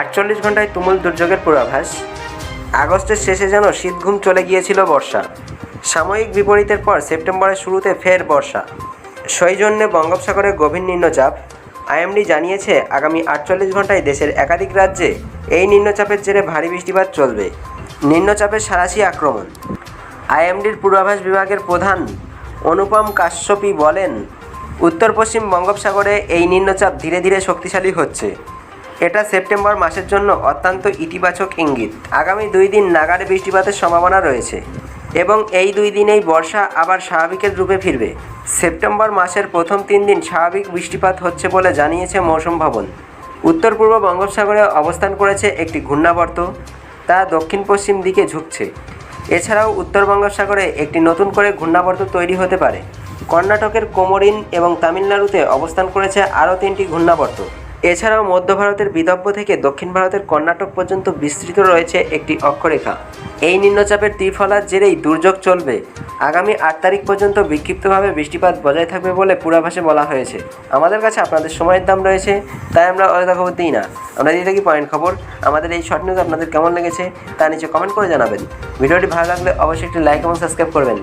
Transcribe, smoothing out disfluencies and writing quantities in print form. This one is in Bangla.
48 ঘন্টায় তুমুল দুর্যোগের পূর্বাভাস। আগস্টের শেষে যেন শীতঘুম চলে গিয়েছিল বর্ষা। সাময়িক বিপরীতের পর সেপ্টেম্বরের শুরুতে ফের বর্ষা। সৌজন্যে বঙ্গোপসাগরে গভীর নিম্নচাপ। আইএমডি জানিয়েছে আগামী 48 ঘন্টায় দেশের একাধিক রাজ্যে এই নিম্নচাপের জেরে ভারী বৃষ্টিপাত চলবে। নিম্নচাপের সাঁড়াশি আক্রমণ। আইএমডির পূর্বাভাস বিভাগের প্রধান অনুপম কাশ্যপি বলেন, উত্তর পশ্চিম বঙ্গোপসাগরে এই নিম্নচাপ ধীরে ধীরে শক্তিশালী হচ্ছে। এটা সেপ্টেম্বর মাসের জন্য অত্যন্ত ইতিবাচক ইঙ্গিত। আগামী 2 দিন নাগাড়ে বৃষ্টিপাতের সম্ভাবনা রয়েছে এবং এই 2 দিনেই বর্ষা আবার স্বাভাবিকের রূপে ফিরবে। সেপ্টেম্বর মাসের প্রথম 3 দিন স্বাভাবিক বৃষ্টিপাত হচ্ছে বলে জানিয়েছে মৌসুম ভবন। উত্তর পূর্ব বঙ্গোপসাগরে অবস্থান করেছে একটি ঘূর্ণাবর্ত, তা দক্ষিণ পশ্চিম দিকে ঝুঁকছে। এছাড়াও উত্তর বঙ্গোপসাগরে একটি নতুন করে ঘূর্ণাবর্ত তৈরি হতে পারে। কর্ণাটকের কোমোরিন এবং তামিলনাড়ুতে অবস্থান করেছে আরও 3টি ঘূর্ণাবর্ত। এছাড়াও মধ্য ভারতের বিদর্ভ থেকে দক্ষিণ ভারতের কর্ণাটক পর্যন্ত বিস্তৃত রয়েছে একটি অক্ষরেখা। এই নিম্নচাপের তীরফলার জেরেই দুর্যোগ চলবে। আগামী 8 তারিখ পর্যন্ত বিক্ষিপ্তভাবে বৃষ্টিপাত বজায় থাকবে বলে পূর্বাভাসে বলা হয়েছে। আমাদের কাছে আপনাদের সময়ের দাম রয়েছে, তাই আমরা অযথা খবর দিই না, আমরা দিয়ে থাকি পয়েন্ট খবর। আমাদের এই শর্ট নিউজ আপনাদের কেমন লেগেছে তা নিচে কমেন্ট করে জানাবেন। ভিডিওটি ভালো লাগলে অবশ্যই একটি লাইক এবং সাবস্ক্রাইব করবেন।